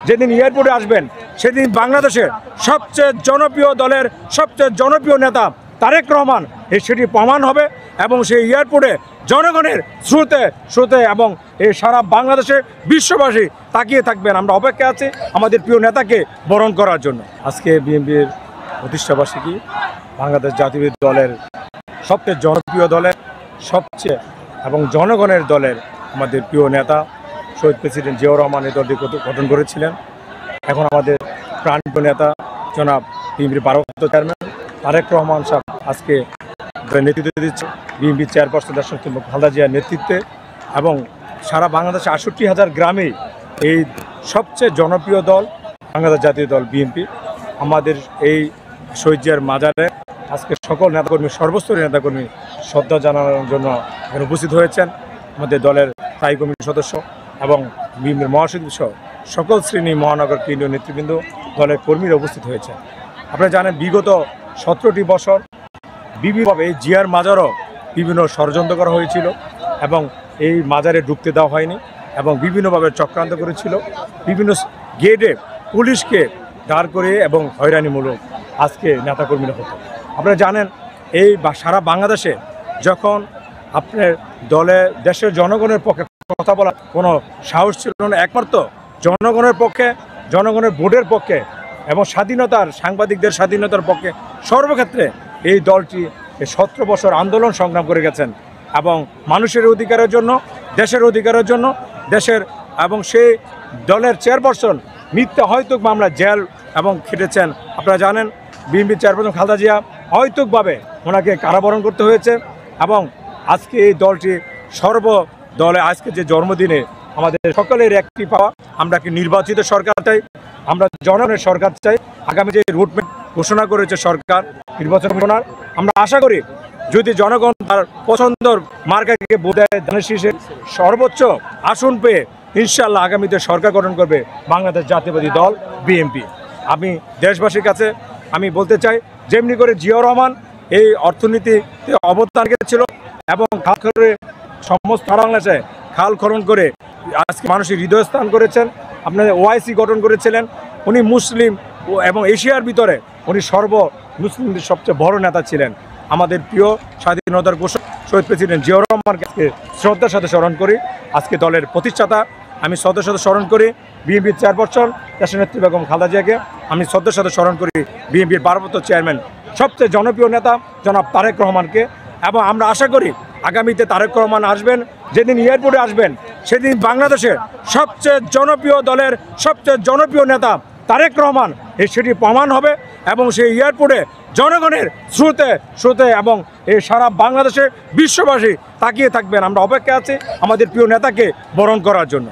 যেদিন এয়ারপোর্টে আসবেন সেদিন বাংলাদেশের সবচেয়ে জনপ্রিয় দলের সবচেয়ে জনপ্রিয় নেতা তারেক রহমান সেটি প্রমাণ হবে এবং সেই এয়ারপোর্টে জনগণের স্রোতে এবং এই সারা বাংলাদেশের বিশ্ববাসী তাকিয়ে থাকবেন। আমরা অপেক্ষা আছি আমাদের প্রিয় নেতাকে বরণ করার জন্য। আজকে বিএনপির প্রতিষ্ঠাবার্ষিকী, বাংলাদেশ জাতীয় দলের সবচেয়ে জনপ্রিয় দলের সবচেয়ে এবং জনগণের দলের আমাদের প্রিয় নেতা শহীদ প্রেসিডেন্ট জিয়াউর রহমান এই দলটি গঠন করেছিলেন। এখন আমাদের প্রাণপ্রিয় নেতা জনাব বিএনপির ভারপ্রাপ্ত চেয়ারম্যান তারেক রহমান সাহেব আজকে নেতৃত্ব দিচ্ছে বিএনপি চেয়ারপারসন দেশনেত্রী খালেদা জিয়ার নেতৃত্বে এবং সারা বাংলাদেশে 68,000 গ্রামে এই সবচেয়ে জনপ্রিয় দল বাংলাদেশ জাতীয় দল বিএনপি। আমাদের এই শহীদ জিয়ার মাজারে আজকে সকল নেতাকর্মী সর্বস্তরের নেতাকর্মী শ্রদ্ধা জানানোর জন্য এখানে উপস্থিত হয়েছেন। আমাদের দলের স্থায়ী কমিটির সদস্য এবং বিএনপির মহাসচিব সহ সকল শ্রেণী মহানগর কেন্দ্রীয় নেতৃবৃন্দ দলের কর্মীরা উপস্থিত হয়েছে। আপনারা জানেন বিগত 17টি বছর বিভিন্নভাবে এই জিয়ার মাজারও বিভিন্ন ষড়যন্ত্র করা হয়েছিল এবং এই মাজারে ঢুকতে দেওয়া হয়নি এবং বিভিন্নভাবে চক্রান্ত করেছিল। বিভিন্ন গেটে পুলিশকে দাঁড় করে এবং হয়রানিমূলক আজকে নেতাকর্মীরা হতো। আপনারা জানেন এই সারা বাংলাদেশে যখন আপনার দলে দেশের জনগণের পক্ষে কথা বলার কোনো সাহস ছিল না, একমাত্র জনগণের পক্ষে, জনগণের ভোটের পক্ষে এবং সাংবাদিকদের স্বাধীনতার পক্ষে সর্বক্ষেত্রে এই দলটি 17 বছর আন্দোলন সংগ্রাম করে গেছেন এবং মানুষের অধিকারের জন্য, দেশের অধিকারের জন্য, দেশের এবং সেই দলের চেয়ারপারসন মিথ্যা হয়তুক মামলা জেল এবং খেটেছেন। আপনারা জানেন বিএনপি চেয়ারপারসন খালেদা জিয়া হয়তুকভাবে ওনাকে কারাবরণ করতে হয়েছে এবং আজকে এই দলটি সর্বদলে আজকে যে জন্মদিনে আমাদের সকলের একটি পাওয়া, আমরা কি নির্বাচিত সরকার চাই, আমরা জনগণের সরকার চাই। আগামী যে রুটম্যাপ ঘোষণা করেছে সরকার নির্বাচন ঘোষণার, আমরা আশা করি যদি জনগণ তার পছন্দর মার্কাকে বোধহয় ধানের শীষে সর্বোচ্চ আসন পেয়ে ইনশাআল্লাহ আগামীতে সরকার গঠন করবে বাংলাদেশ জাতীয়বাদী দল বিএনপি। আমি দেশবাসীর কাছে আমি বলতে চাই, যেমনি করে জিয়াউর রহমান এই অর্থনীতিতে অবদান রেখেছিল এবং খাল করে সমস্ত বাংলাদেশে খাল খনন করে আজকে মানুষের হৃদয়স্থান করেছেন। আপনাদের ওআইসি গঠন করেছিলেন। উনি মুসলিম এবং এশিয়ার ভিতরে উনি মুসলিমদের সবচেয়ে বড় নেতা ছিলেন। আমাদের প্রিয় স্বাধীনতার ঘোষক শহীদ প্রেসিডেন্ট জিয়াউর রহমানকে আজকে শ্রদ্ধার সাথে স্মরণ করি। আজকে দলের প্রতিষ্ঠাতা আমি শ্রদ্ধার সাথে স্মরণ করি বিএনপির চেয়ারপারসন দেশনেত্রী বেগম খালেদা জিয়াকে। আমি শ্রদ্ধার সাথে স্মরণ করি বিএনপির ভারপ্রাপ্ত চেয়ারম্যান সবচেয়ে জনপ্রিয় নেতা জনাব তারেক রহমানকে এবং আমরা আশা করি আগামীতে তারেক রহমান আসবেন, যেদিন এয়ারপোর্টে আসবেন সেদিন বাংলাদেশের সবচেয়ে জনপ্রিয় দলের সবচেয়ে জনপ্রিয় নেতা তারেক রহমান সেটি প্রমাণ হবে এবং সেই এয়ারপোর্টে জনগণের স্রোতে এবং এই সারা বাংলাদেশের বিশ্ববাসী তাকিয়ে থাকবেন। আমরা অপেক্ষা আছি আমাদের প্রিয় নেতাকে বরণ করার জন্য।